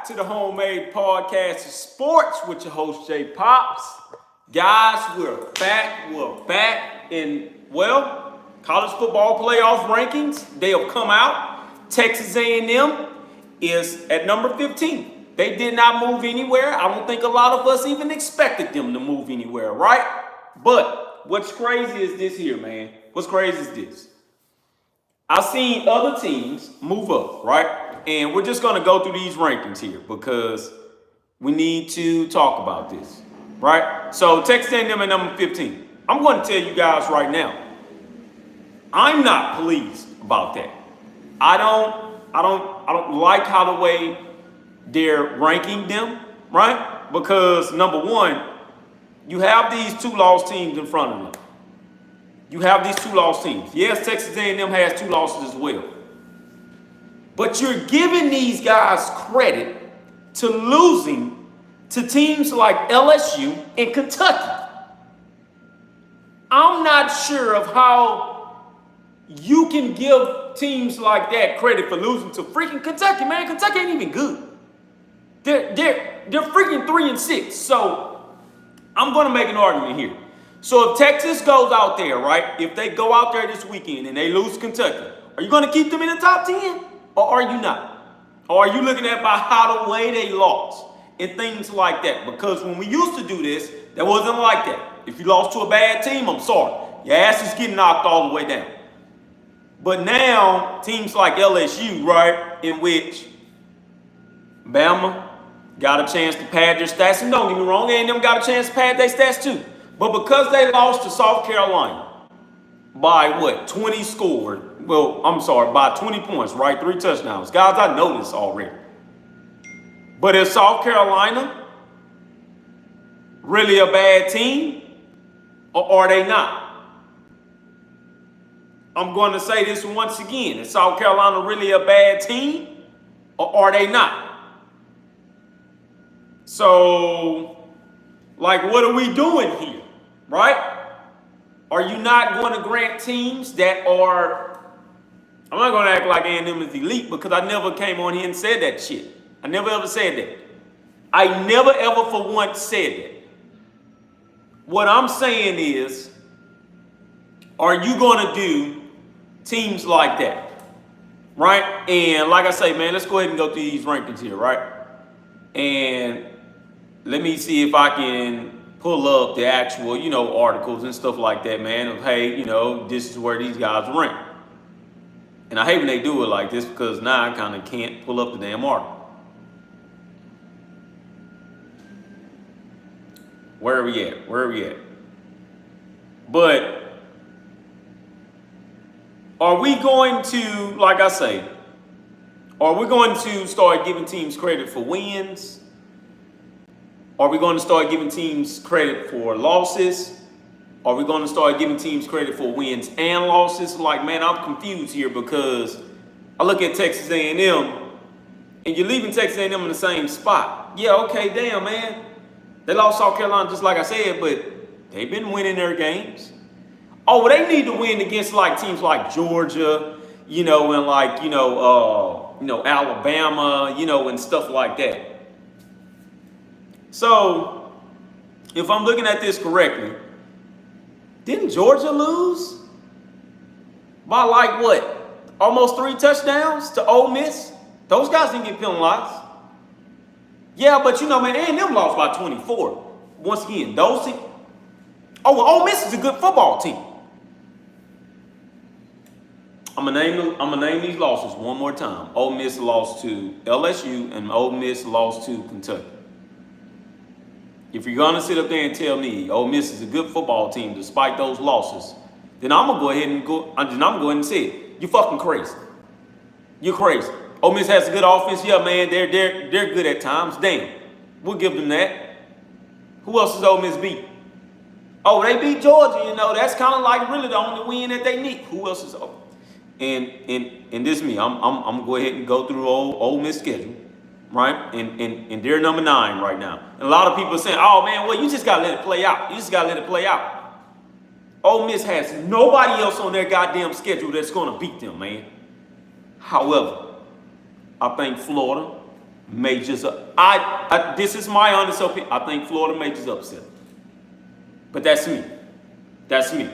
back to the Homemade Podcast of Sports with your host, Jay Pops. Guys, we're back. And, well, college football playoff rankings, they have come out. Texas A&M is at number 15. They did not move anywhere. I don't think a lot of us even expected them to move anywhere, right? But what's crazy is this here, man. What's crazy is this. I've seen other teams move up, right? And we're just going to go through these rankings here because we need to talk about this, right? So Texas A&M at number 15. I'm going to tell you guys right now, I'm not pleased about that. I don't like how the way they're ranking them, right? Because number one, you have these two lost teams in front of them. You have these two lost teams. Yes, Texas A&M has two losses as well. But you're giving these guys credit to losing to teams like LSU and Kentucky. I'm not sure of how you can give teams like that credit for losing to freaking Kentucky, man. Kentucky ain't even good. They're freaking 3-6. So I'm going to make an argument here. So if Texas goes out there, right, if they go out there this weekend and they lose Kentucky, are you going to keep them in the top 10 or are you not? Or are you looking at by how the way they lost and things like that? Because when we used to do this, that wasn't like that. If you lost to a bad team, I'm sorry. Your ass is getting knocked all the way down. But now, teams like LSU, right, in which Bama got a chance to pad their stats. And don't get me wrong, A&M got a chance to pad their stats too. But because they lost to South Carolina by what, 20 scored, well, I'm sorry, by 20 points, right, 3 touchdowns. Guys, I know this already. But is South Carolina really a bad team or are they not? I'm going to say this once again. Is South Carolina really a bad team or are they not? So, like, what are we doing here, right? Are you not going to grant teams that are, I'm not going to act like A&M is elite because I never came on here and said that shit. I never ever said that. I never ever for once said that. What I'm saying is, are you going to do teams like that, right? And like I say, man, let's go ahead and go through these rankings here, right? And let me see if I can pull up the actual, articles and stuff like that, man, of, hey, this is where these guys rank. And I hate when they do it like this because now I kind of can't pull up the damn article. Where are we at? But are we going to, like I say, are we going to start giving teams credit for wins? Are we going to start giving teams credit for losses? Are we going to start giving teams credit for wins and losses? Like, man, I'm confused here because I look at Texas A&M and you're leaving Texas A&M in the same spot. Yeah, okay, damn, man. They lost South Carolina just like I said, but they've been winning their games. Oh, well, they need to win against like teams like Georgia, and like, Alabama, and stuff like that. So, if I'm looking at this correctly, didn't Georgia lose by like what? Almost 3 touchdowns to Ole Miss? Those guys didn't get penalized. Yeah, but man, A&M lost by 24. Once again, those teams. Oh, well, Ole Miss is a good football team. I'm gonna name these losses one more time. Ole Miss lost to LSU and Ole Miss lost to Kentucky. If you're gonna sit up there and tell me Ole Miss is a good football team despite those losses, then I'm gonna go ahead and say it. You're fucking crazy. You're crazy. Ole Miss has a good offense. Yeah, man, they're good at times. Damn, we'll give them that. Who else is Ole Miss beat? Oh, they beat Georgia. That's kind of like really the only win that they need. Who else is? And this is me. I'm gonna go ahead and go through Ole Miss schedule. Right? And they're number 9 right now. And a lot of people are saying, oh, man, well, you just got to let it play out. Ole Miss has nobody else on their goddamn schedule that's going to beat them, man. However, I think Florida, majors up. This is my honest opinion. I think Florida majors upset. But that's me. That's me.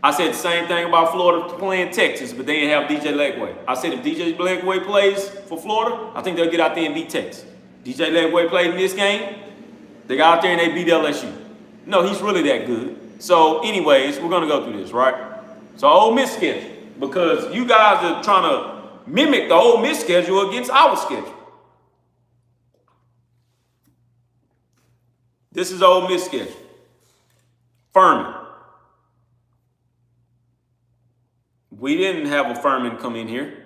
I said the same thing about Florida playing Texas, but they didn't have DJ Legway. I said if DJ Legway plays for Florida, I think they'll get out there and beat Texas. DJ Legway played in this game. They got out there and they beat LSU. No, he's really that good. So anyways, we're going to go through this, right? So Ole Miss schedule, because you guys are trying to mimic the Ole Miss schedule against our schedule. This is Ole Miss schedule. Furman. We didn't have a Furman come in here.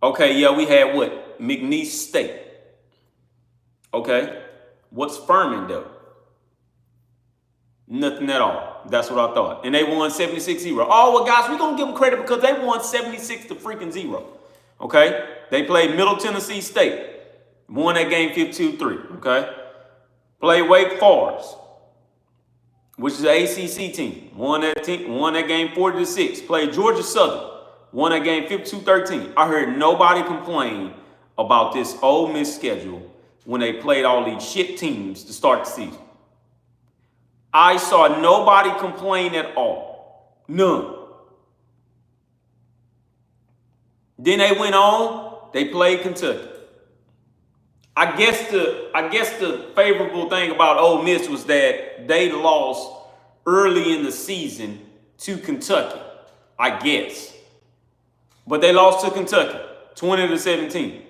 Okay, yeah, we had what? McNeese State. Okay. What's Furman though? Nothing at all. That's what I thought. And they won 76-0. Oh, well, guys, we're going to give them credit because they won 76-0. Okay? They played Middle Tennessee State. Won that game 52-3. Okay? Played Wake Forest, which is an ACC team. Won that game 40-6. Played Georgia Southern. Won that game 52-13. I heard nobody complain about this Ole Miss schedule when they played all these shit teams to start the season. I saw nobody complain at all. None. Then they went on, they played Kentucky. I guess the favorable thing about Ole Miss was that they lost early in the season to Kentucky, I guess. But they lost to Kentucky, 20-17.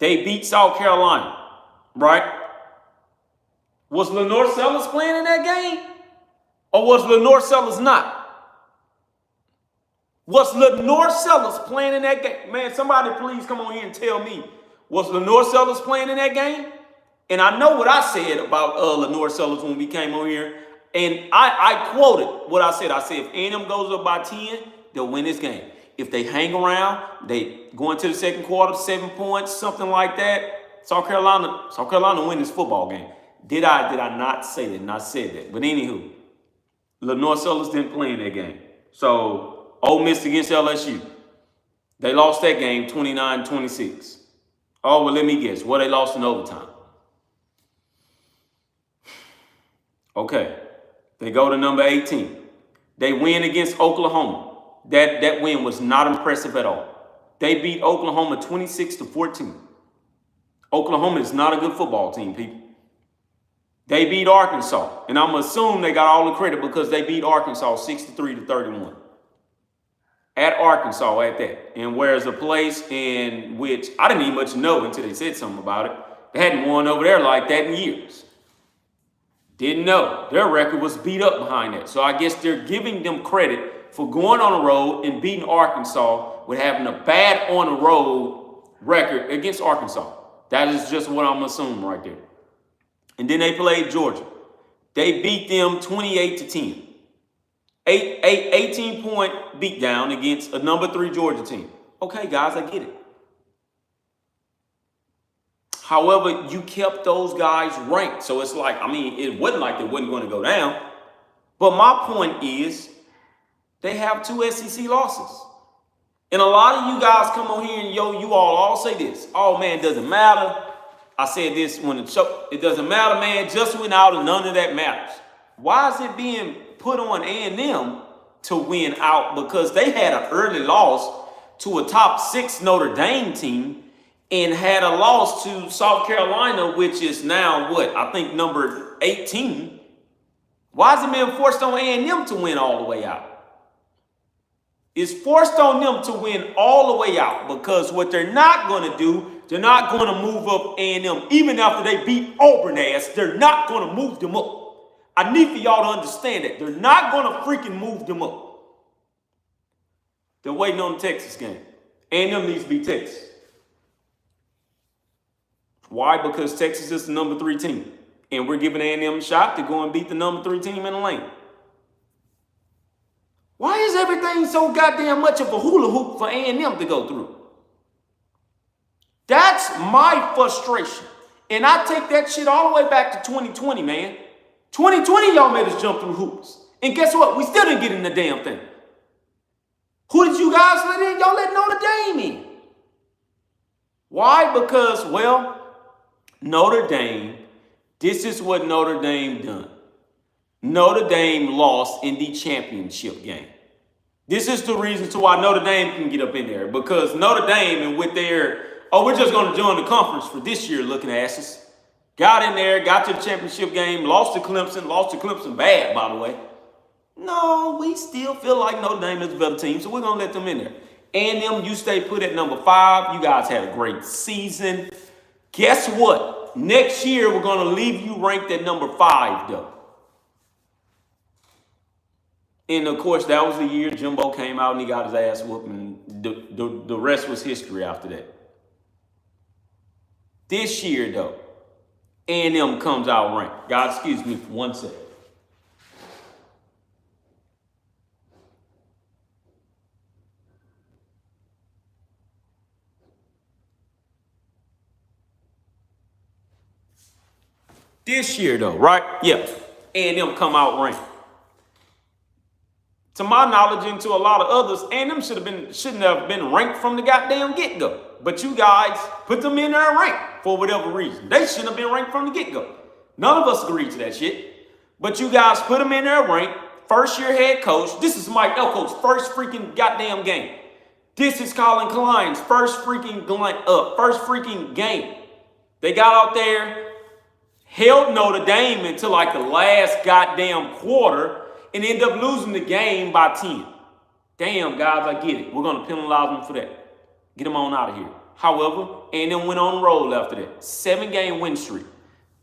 They beat South Carolina, right? Was Lenore Sellers playing in that game? Or was Lenore Sellers not? Was Lenore Sellers playing in that game? Man, somebody please come on here and tell me, was Lenore Sellers playing in that game? And I know what I said about Lenore Sellers when we came on here. And I quoted what I said. I said, if A&M goes up by 10, they'll win this game. If they hang around, they go into the second quarter, 7 points, something like that. South Carolina win this football game. Did I not say that? And I said that. But anywho, Lenore Sellers didn't play in that game. So Ole Miss against LSU. They lost that game 29-26. Oh, well, let me guess. What they lost in overtime. Okay. They go to number 18. They win against Oklahoma. That win was not impressive at all. They beat Oklahoma 26-14. Oklahoma is not a good football team, people. They beat Arkansas. And I'm going to assume they got all the credit because they beat Arkansas 63-31. At Arkansas at that. And whereas a place in which I didn't even much know until they said something about it. They hadn't won over there like that in years. Didn't know. Their record was beat up behind that. So I guess they're giving them credit for going on the road and beating Arkansas with having a bad on the road record against Arkansas. That is just what I'm assuming right there. And then they played Georgia. They beat them 28-10. 18-point beatdown against a number 3 Georgia team. Okay, guys, I get it. However, you kept those guys ranked. So it's like, I mean, it wasn't like they wasn't going to go down. But my point is, they have 2 SEC losses. And a lot of you guys come on here and you all say this. Oh, man, it doesn't matter. I said this when the show, it doesn't matter, man. Just went out and none of that matters. Why is it being put on A&M to win out? Because they had an early loss to a top 6 Notre Dame team and had a loss to South Carolina, which is now what? I think number 18. Why is it being forced on A&M to win all the way out? It's forced on them to win all the way out because what they're not going to do, they're not going to move up A&M. Even after they beat Auburn ass, they're not going to move them up. I need for y'all to understand that. They're not going to freaking move them up. They're waiting on the Texas game. A&M needs to be Texas. Why? Because Texas is the number 3 team. And we're giving A&M a shot to go and beat the number 3 team in the lane. Why is everything so goddamn much of a hula hoop for A&M to go through? That's my frustration. And I take that shit all the way back to 2020, man. 2020, y'all made us jump through hoops. And guess what? We still didn't get in the damn thing. Who did you guys let in? Y'all let Notre Dame in. Why? Because, well, Notre Dame, this is what Notre Dame done. Notre Dame lost in the championship game. This is the reason to why Notre Dame can get up in there. Because Notre Dame and with their, oh, we're just going to join the conference for this year looking asses. Got in there, got to the championship game, lost to Clemson bad, by the way. No, we still feel like Notre Dame is a better team, so we're going to let them in there. A&M, you stay put at number 5. You guys had a great season. Guess what? Next year, we're going to leave you ranked at number 5, though. And, of course, that was the year Jimbo came out and he got his ass whooped, and the rest was history after that. This year, though, A&M comes out ranked. God, excuse me for 1 second. This year, though, right? Yeah, A&M come out ranked. To my knowledge and to a lot of others, A&M shouldn't have been ranked from the goddamn get-go. But you guys put them in there ranked for whatever reason. They shouldn't have been ranked from the get-go. None of us agreed to that shit. But you guys put them in there ranked. First-year head coach. This is Mike Elko's first freaking goddamn game. This is Colin Klein's first freaking game. They got out there, held Notre Dame until like the last goddamn quarter, and end up losing the game by 10. Damn, guys, I get it. We're going to penalize them for that. Get them on out of here. However, A&M went on the roll after that. 7-game win streak.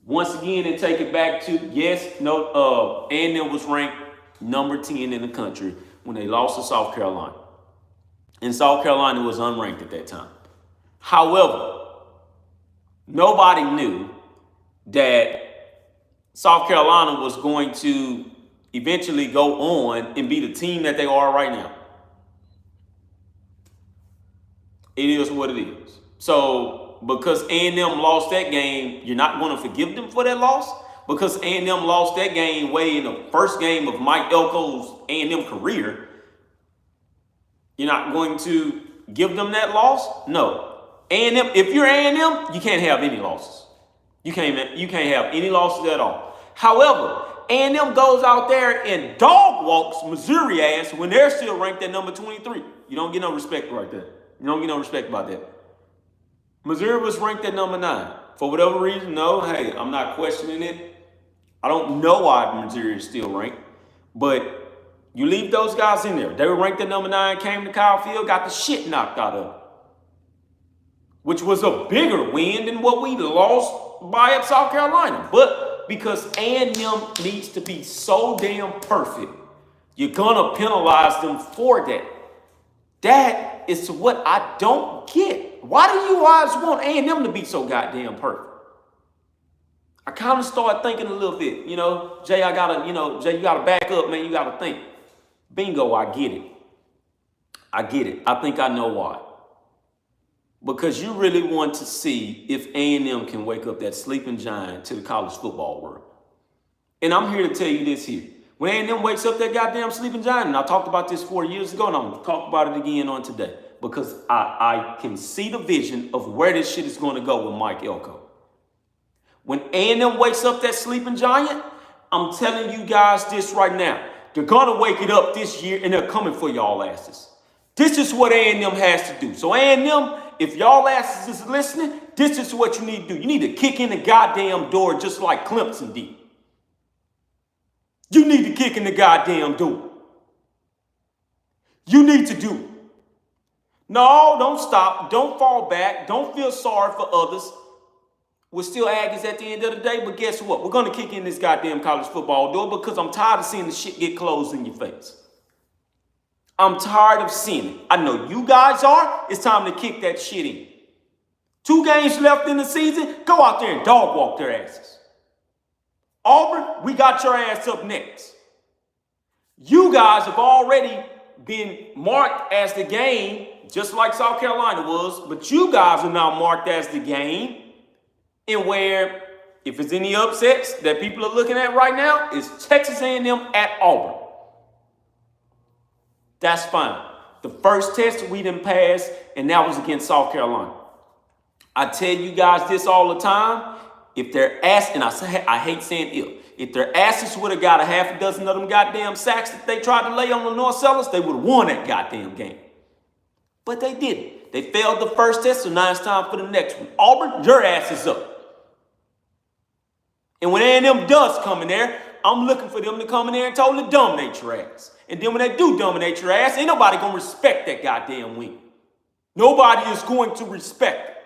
Once again, and take it back to, yes, A&M was ranked number 10 in the country when they lost to South Carolina. And South Carolina was unranked at that time. However, nobody knew that South Carolina was going to eventually go on and be the team that they are right now. It is what it is. So because A&M lost that game, you're not going to forgive them for that loss? Because A&M lost that game way in the first game of Mike Elko's A&M career, you're not going to give them that loss? No. A&M, if you're A&M, you can't have any losses. You can't have any losses at all. However, A&M goes out there and dog walks Missouri ass when they're still ranked at number 23. You don't get no respect right there. You don't get no respect about that. Missouri was ranked at number 9. For whatever reason, no, hey, I'm not questioning it. I don't know why Missouri is still ranked. But you leave those guys in there. They were ranked at number 9, came to Kyle Field, got the shit knocked out of them. Which was a bigger win than what we lost by at South Carolina. But because A&M needs to be so damn perfect, you're going to penalize them for that. That is what I don't get. Why do you guys want A&M to be so goddamn perfect? I kind of started thinking a little bit, Jay, Jay, you got to back up, man. You got to think. Bingo, I get it. I think I know why. Because you really want to see if A&M can wake up that sleeping giant to the college football world. And I'm here to tell you this here. When A&M wakes up that goddamn sleeping giant, and I talked about this 4 years ago, and I'm going to talk about it again on today, because I can see the vision of where this shit is going to go with Mike Elko. When A&M wakes up that sleeping giant, I'm telling you guys this right now. They're going to wake it up this year, and they're coming for y'all asses. This is what A&M has to do. So A&M, if y'all asses is listening, this is what you need to do. You need to kick in the goddamn door just like Clemson did. You need to kick in the goddamn door. You need to do it. No, don't stop. Don't fall back. Don't feel sorry for others. We're still Aggies at the end of the day, but guess what? We're going to kick in this goddamn college football door because I'm tired of seeing the shit get closed in your face. I'm tired of seeing it. I know you guys are. It's time to kick that shit in. 2 games left in the season. Go out there and dog walk their asses. Auburn, we got your ass up next. You guys have already been marked as the game, just like South Carolina was, but you guys are now marked as the game. And where, if it's any upsets that people are looking at right now, it's Texas A&M at Auburn. That's fine. The first test we didn't pass, and that was against South Carolina. I tell you guys this all the time. If their ass, and I hate saying if their asses would have got a half a dozen of them goddamn sacks that they tried to lay on the North Sellers, they would have won that goddamn game. But they didn't. They failed the first test, so now it's time for the next one. Auburn, your ass is up. And when A&M does come in there, I'm looking for them to come in there and totally dominate your ass. And then when they do dominate your ass, ain't nobody going to respect that goddamn win. Nobody is going to respect it.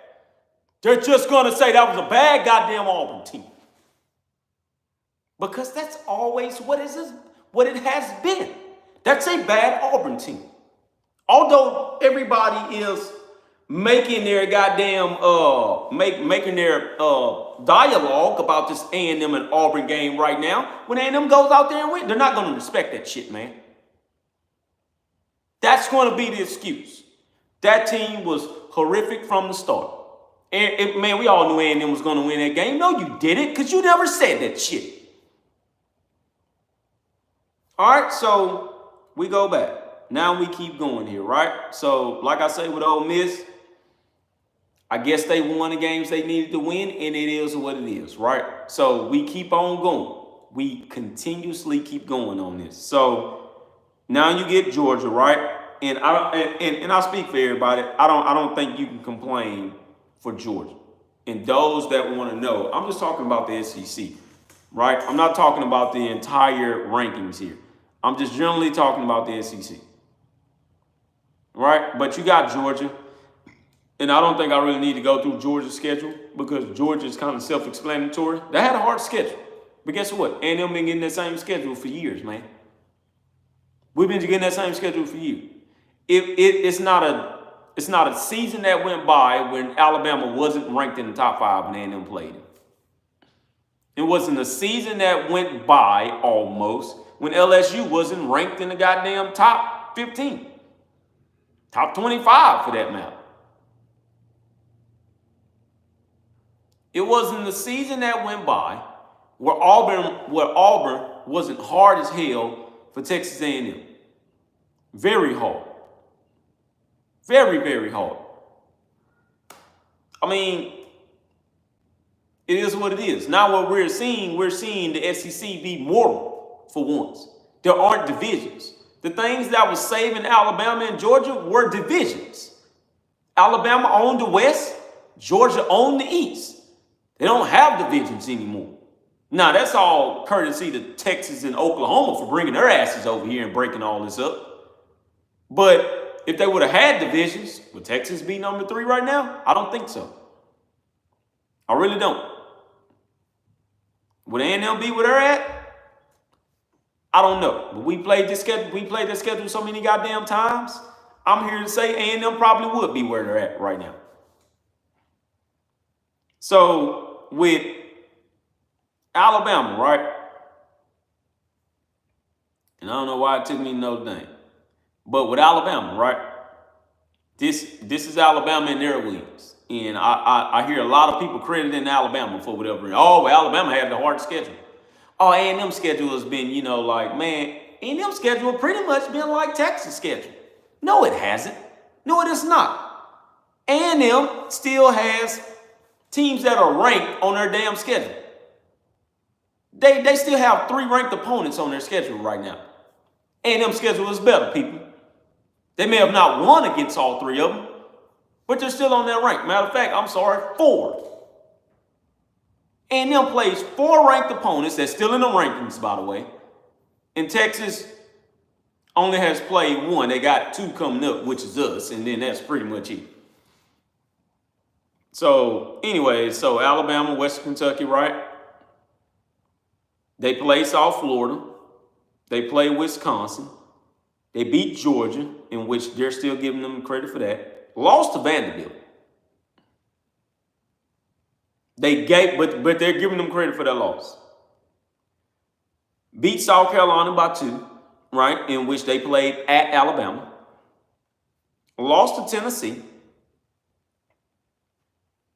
They're just going to say that was a bad goddamn Auburn team. Because that's always what it has been. That's a bad Auburn team. Although everybody is making their goddamn making their dialogue about this A&M and Auburn game right now, when A&M goes out there and win, they're not going to respect that shit, man. That's going to be the excuse. That team was horrific from the start. And man, we all knew A&M was going to win that game. No, you didn't, because you never said that shit. All right, so we go back. Now we keep going here, right? So, like I say with Ole Miss, I guess they won the games they needed to win, and it is what it is, right? So we keep on going. We continuously keep going on this. So now you get Georgia, right? And I speak for everybody. I don't think you can complain for Georgia. And those that want to know, I'm just talking about the SEC, right? I'm not talking about the entire rankings here. I'm just generally talking about the SEC, right? But you got Georgia. And I don't think I really need to go through Georgia's schedule because Georgia is kind of self-explanatory. They had a hard schedule. But guess what? A&M been getting that same schedule for years, man. We've been getting that same schedule for years. It's not a season that went by when Alabama wasn't ranked in the top 5 when A&M played it. It wasn't a season that went by almost when LSU wasn't ranked in the goddamn top 15. Top 25 for that matter. It wasn't the season that went by where Auburn wasn't hard as hell for Texas A&M. Very hard. Very, very hard. I mean, it is what it is. Now what we're seeing the SEC be mortal for once. There aren't divisions. The things that was saving Alabama and Georgia were divisions. Alabama owned the West, Georgia owned the East. They don't have divisions anymore. Now, that's all courtesy to Texas and Oklahoma for bringing their asses over here and breaking all this up. But if they would have had divisions, would Texas be number 3 right now? I don't think so. I really don't. Would A&M be where they're at? I don't know. But we played this schedule so many goddamn times. I'm here to say A&M probably would be where they're at right now. So with Alabama, right? And I don't know why it took me to Notre Dame. But with Alabama, right? This is Alabama in their wings. And I hear a lot of people crediting Alabama for whatever reason. Oh, well, Alabama had the hard schedule. Oh, A&M schedule has been, A&M schedule pretty much been like Texas schedule. No, it hasn't. No, it is not. A&M still has teams that are ranked on their damn schedule. They still have 3 ranked opponents on their schedule right now. A&M schedule is better, people. They may have not won against all 3 of them, but they're still on that rank. Matter of fact, 4. A&M plays 4 ranked opponents that's still in the rankings, by the way. And Texas only has played 1. They got 2 coming up, which is us, and then that's pretty much it. So, anyways, Alabama, Western Kentucky, right? They play South Florida. They play Wisconsin. They beat Georgia, in which they're still giving them credit for that. Lost to Vanderbilt. But they're giving them credit for that loss. Beat South Carolina by 2, right? In which they played at Alabama. Lost to Tennessee.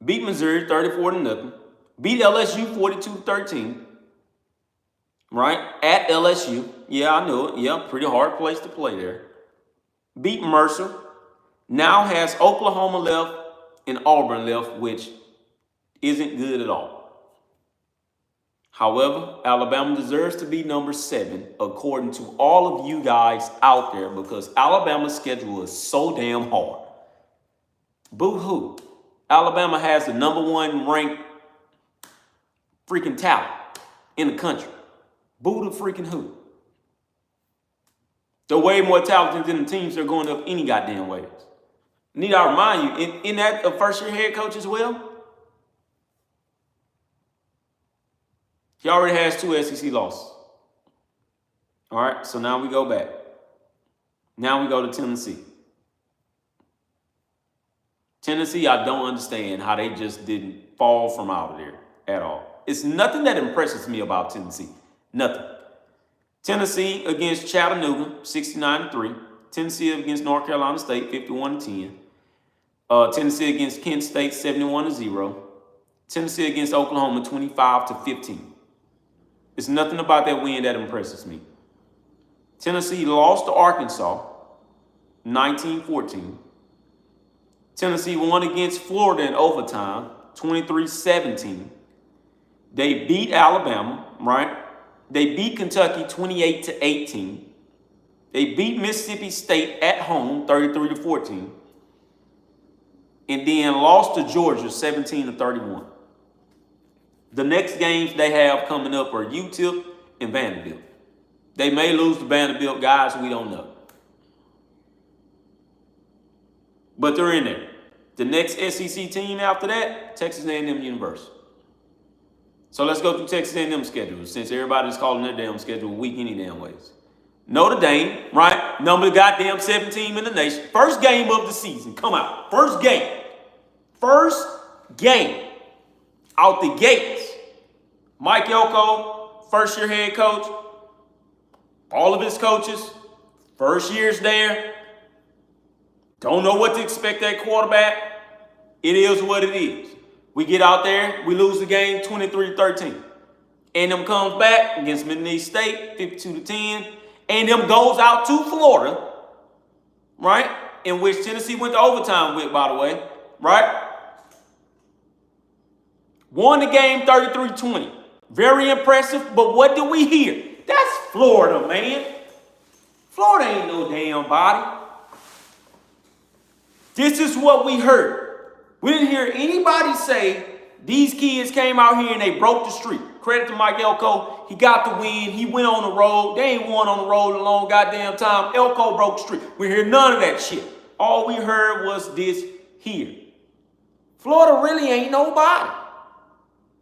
Beat Missouri 34-0. Beat LSU 42-13. Right? At LSU. Yeah, I knew it. Yeah, pretty hard place to play there. Beat Mercer. Now has Oklahoma left and Auburn left, which isn't good at all. However, Alabama deserves to be number 7, according to all of you guys out there, because Alabama's schedule is so damn hard. Boo-hoo. Alabama has the number 1 ranked freaking talent in the country. Boo the freaking who. They're way more talented than the teams they're going up any goddamn ways. Need I remind you, in that a first-year head coach as well? He already has 2 SEC losses. All right, so now we go back. Now we go to Tennessee. Tennessee, I don't understand how they just didn't fall from out of there at all. It's nothing that impresses me about Tennessee. Nothing. Tennessee against Chattanooga, 69-3. Tennessee against North Carolina State, 51-10. Tennessee against Kent State, 71-0. Tennessee against Oklahoma, 25-15. It's nothing about that win that impresses me. Tennessee lost to Arkansas, 19-14. Tennessee won against Florida in overtime, 23-17. They beat Alabama, right? They beat Kentucky 28-18. They beat Mississippi State at home 33-14. And then lost to Georgia 17-31. The next games they have coming up are UTEP and Vanderbilt. They may lose to Vanderbilt, guys, we don't know. But they're in there. The next SEC team after that, Texas A&M University. So let's go through Texas A&M schedule, since everybody's calling their damn schedule weak any damn ways. Notre Dame, right? Number goddamn 7 team in the nation. First game of the season. Come out. First game. First game. Out the gates. Mike Elko, first-year head coach. All of his coaches, first year's there. Don't know what to expect that quarterback. It is what it is. We get out there, we lose the game 23-13. A&M comes back against Mississippi State, 52-10. A&M goes out to Florida, right? In which Tennessee went to overtime with, by the way, right? Won the game 33-20. Very impressive, but what do we hear? That's Florida, man. Florida ain't no damn body. This is what we heard. We didn't hear anybody say these kids came out here and they broke the streak. Credit to Mike Elko. He got the win. He went on the road. They ain't won on the road a long goddamn time. Elko broke the streak. We hear none of that shit. All we heard was this here. Florida really ain't nobody.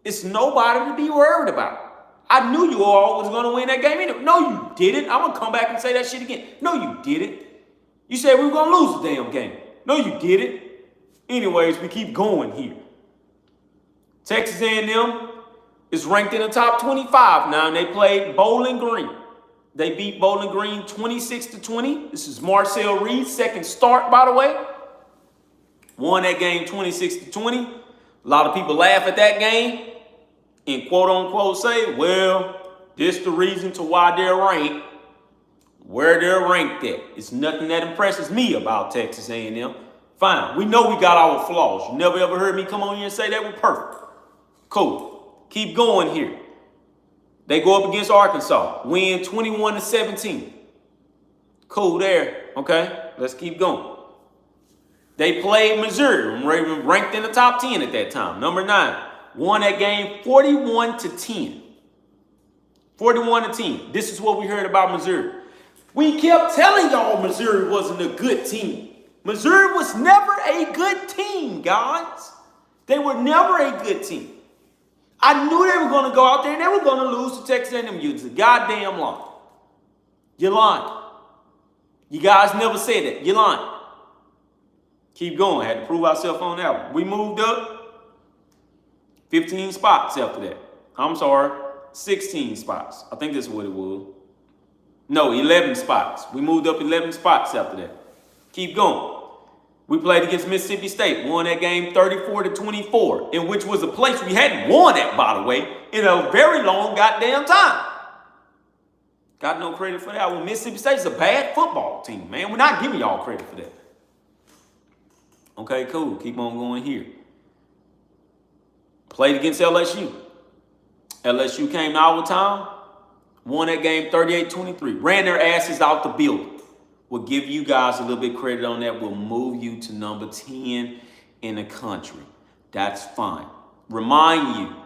It's nobody to be worried about. I knew you all was going to win that game anyway. No, you didn't. I'm going to come back and say that shit again. No, you didn't. You said we were going to lose the damn game. No, you didn't. Anyways, we keep going here. Texas A&M is ranked in the top 25 now, and they played Bowling Green. They beat Bowling Green 26-20. This is Marcel Reed's second start, by the way. Won that game 26-20. A lot of people laugh at that game and quote-unquote say, well, this the reason to why they're ranked where they're ranked at. It's nothing that impresses me about Texas A&M. Fine. We know we got our flaws. You never ever heard me come on here and say that we're perfect. Cool. Keep going here. They go up against Arkansas. Win 21-17. Cool there. Okay. Let's keep going. They played Missouri, ranked in the top 10 at that time. Number 9. Won that game 41-10. 41-10. This is what we heard about Missouri. We kept telling y'all Missouri wasn't a good team. Missouri was never a good team, guys. They were never a good team. I knew they were going to go out there and they were going to lose to Texas A&M. It's a goddamn lie. You're lying. You guys never said that. You're lying. Keep going. Had to prove ourselves on that one. We moved up 15 spots after that. I'm sorry, 16 spots. I think that's what it was. No, 11 spots. We moved up 11 spots after that. Keep going. We played against Mississippi State. Won that game 34-24, in which was a place we hadn't won at, by the way, in a very long goddamn time. Got no credit for that. Well, Mississippi State's a bad football team, man. We're not giving y'all credit for that. Okay, cool. Keep on going here. Played against LSU. LSU came to our town, won that game 38-23. Ran their asses out the building. We'll give you guys a little bit credit on that. We'll move you to number 10 in the country. That's fine. Remind you,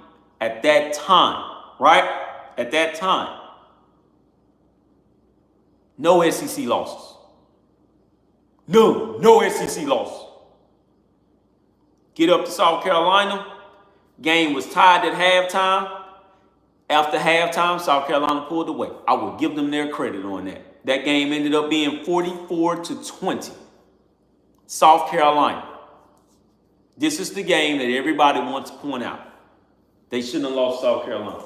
at that time, right? At that time, no SEC losses. No SEC losses. Get up to South Carolina. Game was tied at halftime. After halftime, South Carolina pulled away. I will give them their credit on that. That game ended up being 44-20. South Carolina. This is the game that everybody wants to point out. They shouldn't have lost South Carolina.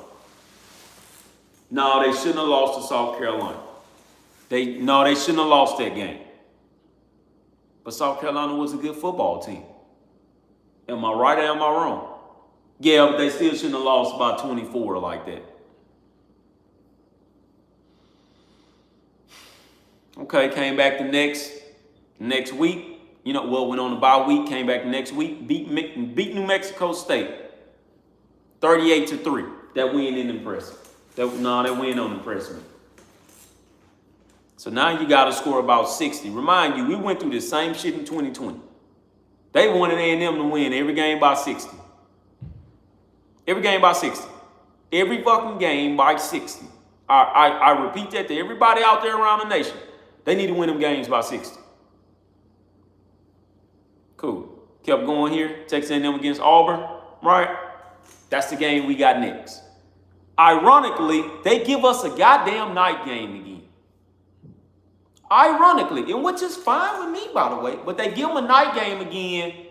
No, they shouldn't have lost to South Carolina. They shouldn't have lost that game. But South Carolina was a good football team. Am I right or am I wrong? Yeah, but they still shouldn't have lost by 24 like that. Okay, came back the next week. Went on the bye week, came back the next week, beat New Mexico State 38-3. That win didn't impress me. That win don't impress me. So now you got to score about 60. Remind you, we went through the same shit in 2020. They wanted A&M to win every game by 60. Every game by 60. Every fucking game by 60. I repeat that to everybody out there around the nation. They need to win them games by 60. Cool. Kept going here. Texas A&M against Auburn, right? That's the game we got next. Ironically, they give us a goddamn night game again. Ironically, and which is fine with me, by the way, but they give them a night game again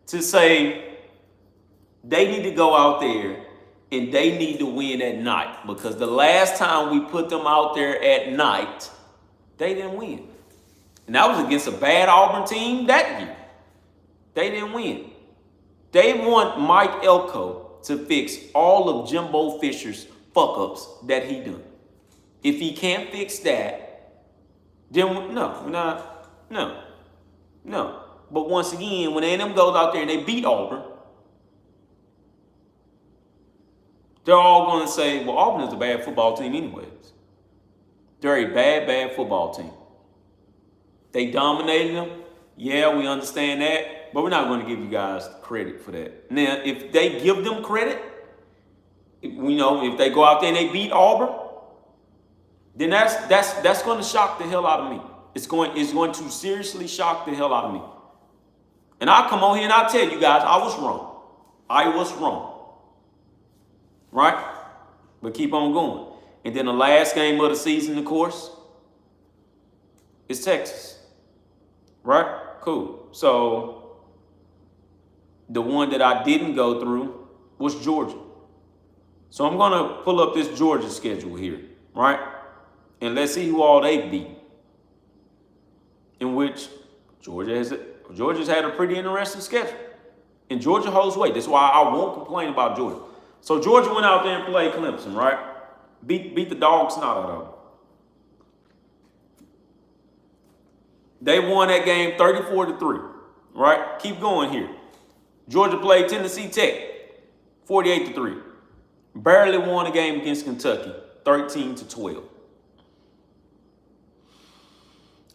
to say they need to go out there and they need to win at night, because the last time we put them out there at night, they didn't win. And that was against a bad Auburn team that year. They didn't win. They want Mike Elko to fix all of Jimbo Fisher's fuck-ups that he done. If he can't fix that, then no. But once again, when A&M goes out there and they beat Auburn, they're all going to say, well, Auburn is a bad football team anyways. They're a bad football team. They dominated them. Yeah, we understand that. But we're not going to give you guys credit for that. Now, if they give them credit, if they go out there and they beat Auburn, then that's going to shock the hell out of me. It's going to seriously shock the hell out of me. And I'll come on here and I'll tell you guys, I was wrong. I was wrong. Right? But keep on going. And then the last game of the season, of course, is Texas. Right? Cool. So the one that I didn't go through was Georgia. So I'm going to pull up this Georgia schedule here. Right? And let's see who all they beat. In which Georgia's had a pretty interesting schedule. And Georgia holds weight. That's why I won't complain about Georgia. So Georgia went out there and played Clemson, right? Beat the dog snot out of them. They won that game 34-3, right? Keep going here. Georgia played Tennessee Tech 48-3. Barely won a game against Kentucky 13-12.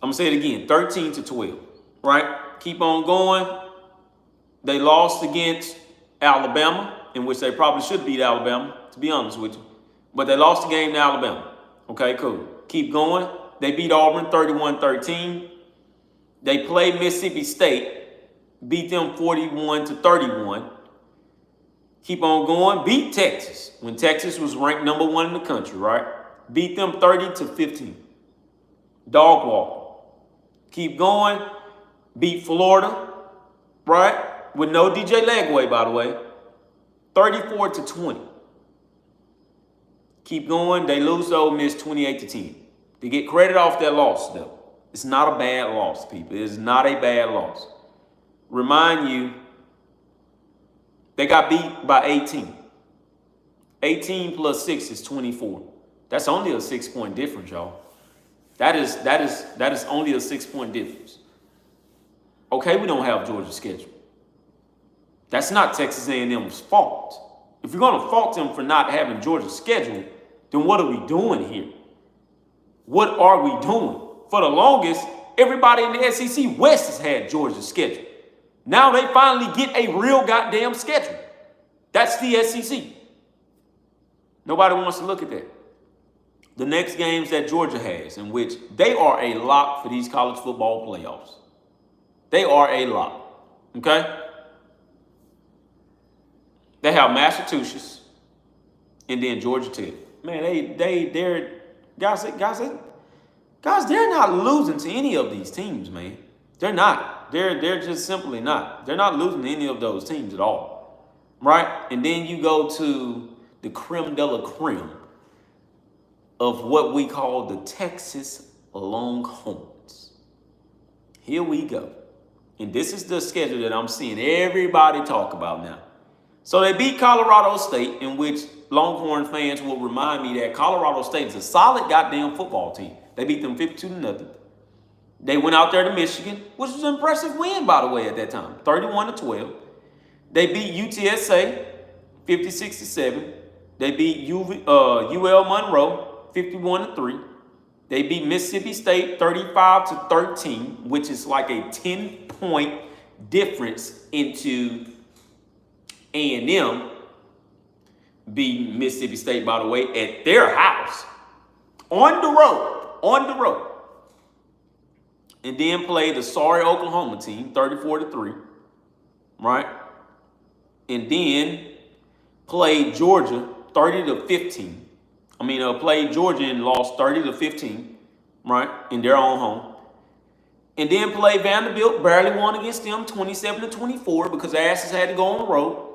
I'm going to say it again, 13-12, right? Keep on going. They lost against Alabama, in which they probably should beat Alabama, to be honest with you. But they lost the game to Alabama. Okay, cool. Keep going. They beat Auburn 31-13. They played Mississippi State, beat them 41-31. Keep on going. Beat Texas, when Texas was ranked number 1 in the country, right? Beat them 30-15. Dog walk. Keep going. Beat Florida, right? With no DJ Legway, by the way. 34-20. Keep going. They lose to Ole Miss 28-10. They get credit off that loss, though. It's not a bad loss, people. It is not a bad loss. Remind you, they got beat by 18. 18 plus 6 is 24. That's only a 6-point difference, y'all. That is only a 6-point difference. Okay, we don't have Georgia's schedule. That's not Texas A&M's fault. If you're going to fault them for not having Georgia's schedule, then what are we doing here? What are we doing? For the longest, everybody in the SEC West has had Georgia's schedule. Now they finally get a real goddamn schedule. That's the SEC. Nobody wants to look at that. The next games that Georgia has, in which they are a lock for these college football playoffs. They are a lock. Okay? They have Massachusetts and then Georgia Tech. Man, they're guys, they're not losing to any of these teams, man. They're not. They're just simply not. They're not losing to any of those teams at all. Right? And then you go to the creme de la creme of what we call the Texas Longhorns. Here we go. And this is the schedule that I'm seeing everybody talk about now. So they beat Colorado State, in which Longhorn fans will remind me that Colorado State is a solid goddamn football team. They beat them 52-0. They went out there to Michigan, which was an impressive win, by the way, at that time, 31-12. They beat UTSA 56-7. They beat UL Monroe 51-3. They beat Mississippi State 35-13, which is like a 10-point difference into A&M beat Mississippi State, by the way, at their house. On the road. And then played the sorry Oklahoma team, 34-3, right? And then played Georgia, 30-15. Played Georgia and lost 30-15, right, in their own home. And then played Vanderbilt, barely won against them, 27-24, because asses had to go on the road.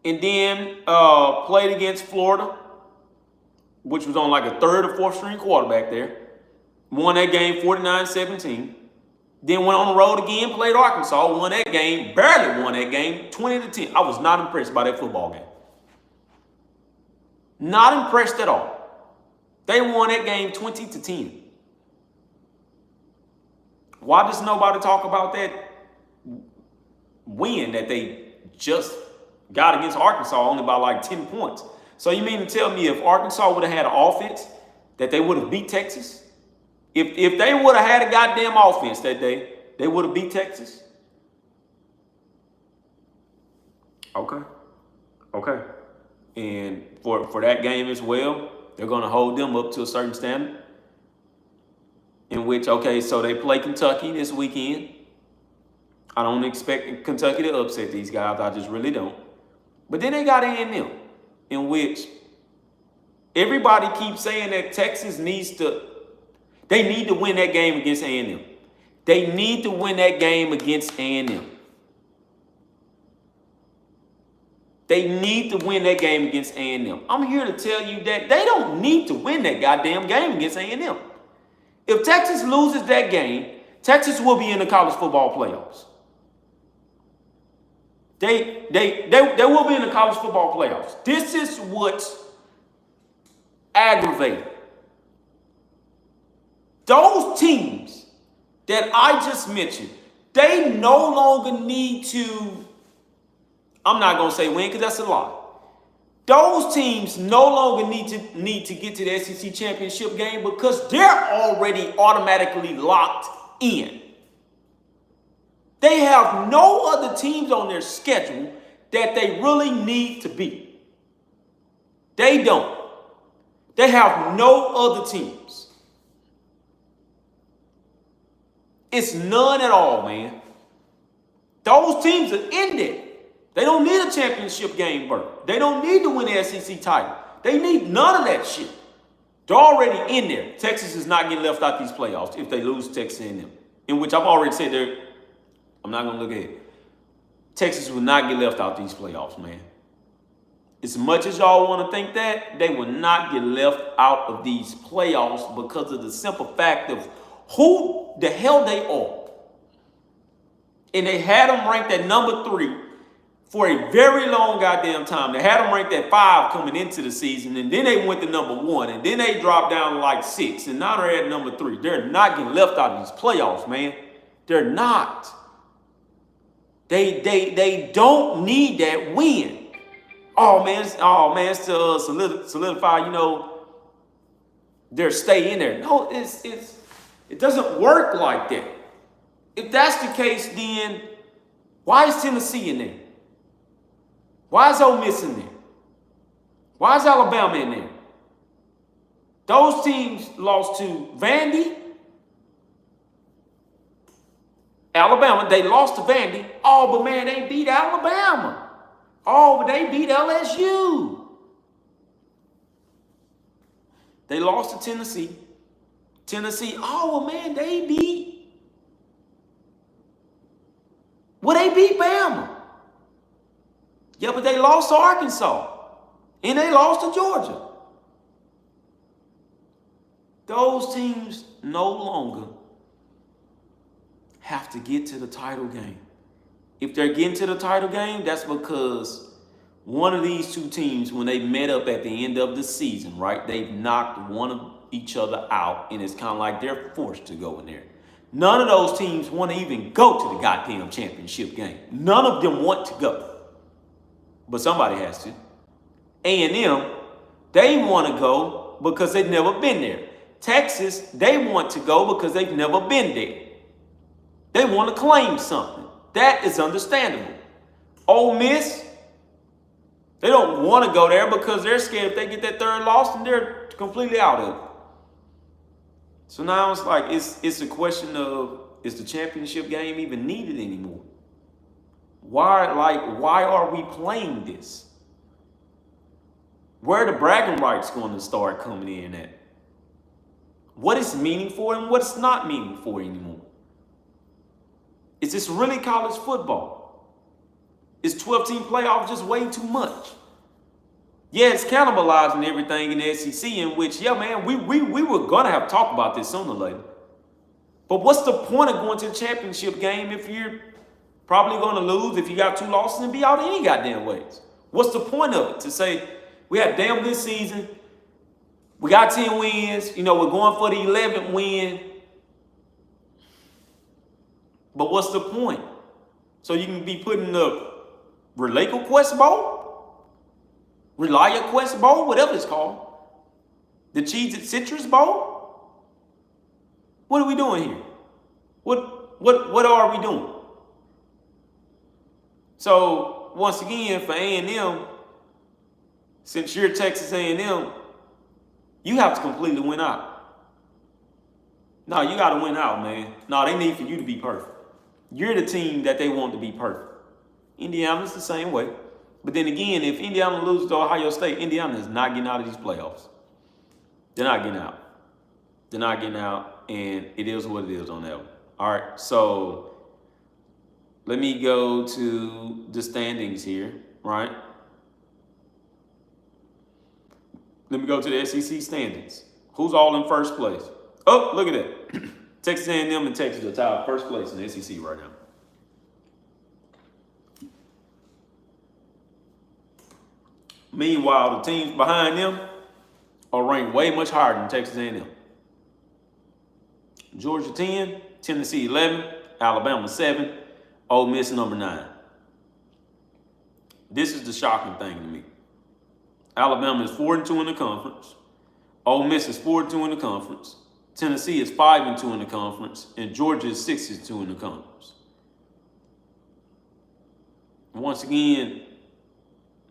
And then played against Florida, which was on like a third or fourth string quarterback there. Won that game 49-17. Then went on the road again, played Arkansas, won that game, barely won that game, 20-10. I was not impressed by that football game. Not impressed at all. They won that game 20-10. Why does nobody talk about that win that they just got against Arkansas only by like 10 points? So you mean to tell me if Arkansas would have had an offense that they would have beat Texas? If they would have had a goddamn offense that day, they would have beat Texas? Okay. And for that game as well, they're going to hold them up to a certain standard. In which, so they play Kentucky this weekend. I don't expect Kentucky to upset these guys. I just really don't. But then they got A&M, in which everybody keeps saying that Texas they need to win that game against A&M. They need to win that game against A&M. They need to win that game against A&M. I'm here to tell you that they don't need to win that goddamn game against A&M. If Texas loses that game, Texas will be in the college football playoffs. They will be in the college football playoffs. This is what's aggravating. Those teams that I just mentioned, they no longer need to, I'm not going to say win because that's a lie. Those teams no longer need to get to the SEC championship game because they're already automatically locked in. They have no other teams on their schedule that they really need to beat. They don't. They have no other teams. It's none at all, man. Those teams are in there. They don't need a championship game, Bert. They don't need to win the SEC title. They need none of that shit. They're already in there. Texas is not getting left out these playoffs if they lose Texas A&M. In which I've already said I'm not going to look ahead. Texas will not get left out these playoffs, man. As much as y'all want to think that, they will not get left out of these playoffs because of the simple fact of who the hell they are. And they had them ranked at number 3 for a very long goddamn time. They had them ranked at 5 coming into the season, and then they went to number 1, and then they dropped down to like 6, and now they're at number 3. They're not getting left out of these playoffs, man. They're not. They don't need that win. Oh man, it's to solidify, their stay in there. No, it doesn't work like that. If that's the case, then why is Tennessee in there? Why is Ole Miss in there? Why is Alabama in there? Those teams lost to Vandy, Alabama. They lost to Vandy. Oh, but man, they beat Alabama. Oh, but they beat LSU. They lost to Tennessee. Tennessee, oh, well, man, they beat. Well, they beat Bama. Yeah, but they lost to Arkansas. And they lost to Georgia. Those teams no longer have to get to the title game. If they're getting to the title game, that's because one of these two teams, when they met up at the end of the season, right, they've knocked one of each other out, and it's kind of like they're forced to go in there. None of those teams want to even go to the goddamn championship game. None of them want to go. But somebody has to. A&M, they want to go because they've never been there. Texas, they want to go because they've never been there. They want to claim something. That is understandable. Ole Miss, they don't want to go there because they're scared if they get that third loss, and they're completely out of it. So now it's like it's a question of, is the championship game even needed anymore? Why are we playing this? Where are the bragging rights going to start coming in at? What is meaningful and what's not meaningful anymore? Is this really college football? Is 12-team playoff just way too much? Yeah, it's cannibalizing everything in the SEC, in which, yeah, man, we were going to have to talk about this sooner or later. But what's the point of going to the championship game if you're probably going to lose, if you got 2 losses, and be out any goddamn ways? What's the point of it? To say, we had a damn good season, we got 10 wins, we're going for the 11th win. But what's the point? So you can be putting the Relaco Quest Bowl, Relia Quest Bowl, whatever it's called, the Cheez-It Citrus Bowl. What are we doing here? What are we doing? So once again, for A&M, since you're Texas A&M, you have to completely win out. No, you got to win out, man. No, they need for you to be perfect. You're the team that they want to be perfect. Indiana's the same way. But then again, if Indiana loses to Ohio State, Indiana is not getting out of these playoffs. They're not getting out. They're not getting out, and it is what it is on that one. All right, so let me go to the standings here, right? Let me go to the SEC standings. Who's all in first place? Oh, look at that. Texas A&M and Texas are tied first place in the SEC right now. Meanwhile, the teams behind them are ranked way much higher than Texas A&M. Georgia 10, Tennessee 11, Alabama 7, Ole Miss number 9. This is the shocking thing to me. Alabama is 4-2 in the conference. Ole Miss is 4-2 in the conference. Tennessee is 5-2 in the conference, and Georgia is 6-2 in the conference. Once again,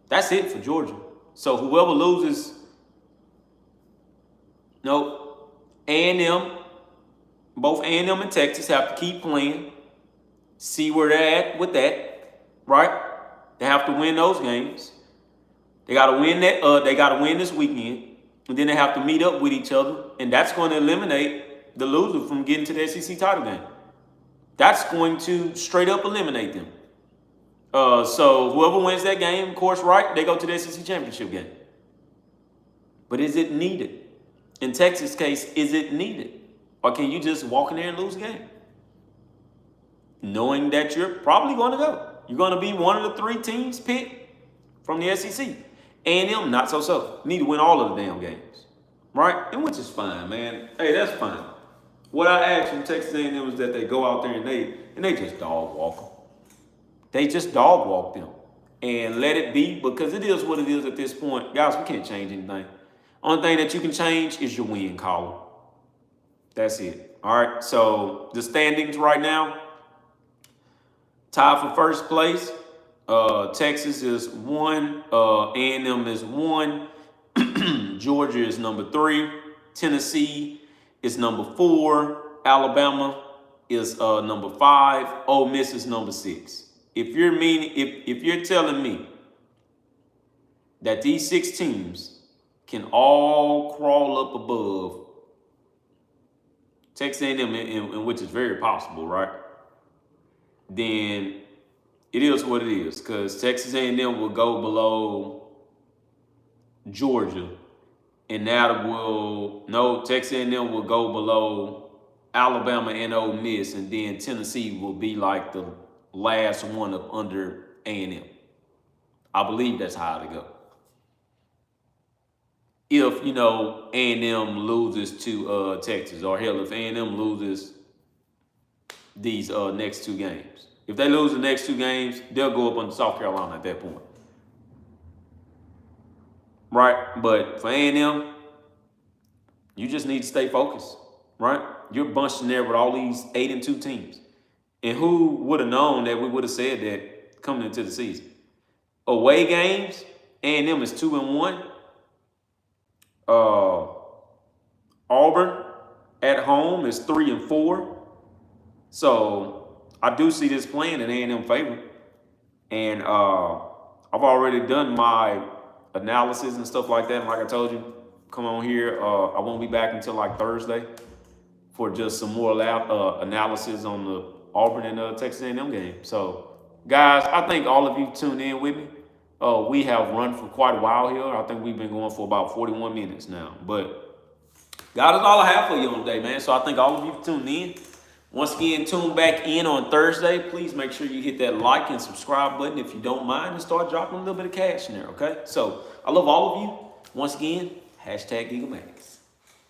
that's it for Georgia. So whoever loses, A&M, both A&M and Texas have to keep playing, see where they're at with that, right? They have to win those games. They got to win that. They got to win this weekend. And then they have to meet up with each other, and that's going to eliminate the loser from getting to the SEC title game. That's going to straight up eliminate them. So whoever wins that game, of course, right, they go to the SEC championship game. But is it needed? In Texas' case, is it needed? Or can you just walk in there and lose a game? Knowing that you're probably going to go. You're going to be one of the 3 teams picked from the SEC. A&M, not so. Need to win all of the damn games, right? And which is fine, man. Hey, that's fine. What I asked from Texas A&M was that they go out there and they just dog walk them. They just dog walk them and let it be, because it is what it is at this point. Guys, we can't change anything. Only thing that you can change is your win column. That's it. All right. So the standings right now, tied for first place. Texas is 1. A&M is 1. Georgia is number 3. Tennessee is number 4. Alabama is number 5. Ole Miss is number 6. If you're telling me that these 6 teams can all crawl up above Texas A&M, and which is very possible, right? Then it is what it is, because Texas A&M will go below Georgia, and Texas A&M will go below Alabama and Ole Miss, and then Tennessee will be like the last one up under A&M. I believe that's how to go. If, A&M loses to Texas, or hell, if A&M loses these next 2 games. If they lose the next 2 games, they'll go up under South Carolina at that point. Right? But for A&M, you just need to stay focused, right? You're bunched in there with all these 8-2 teams. And who would have known that we would have said that coming into the season? Away games, A&M is 2-1. Auburn at home is 3-4. So I do see this playing in A&M favor. And I've already done my analysis and stuff like that. And like I told you, come on here. I won't be back until like Thursday for just some more analysis on the Auburn and Texas A&M game. So, guys, I think all of you tuned in with me. We have run for quite a while here. I think we've been going for about 41 minutes now. But God is all I have for you on today, man. So I think all of you tuned in. Once again, tune back in on Thursday. Please make sure you hit that like and subscribe button if you don't mind, and start dropping a little bit of cash in there, okay? So I love all of you. Once again, #EagleMax.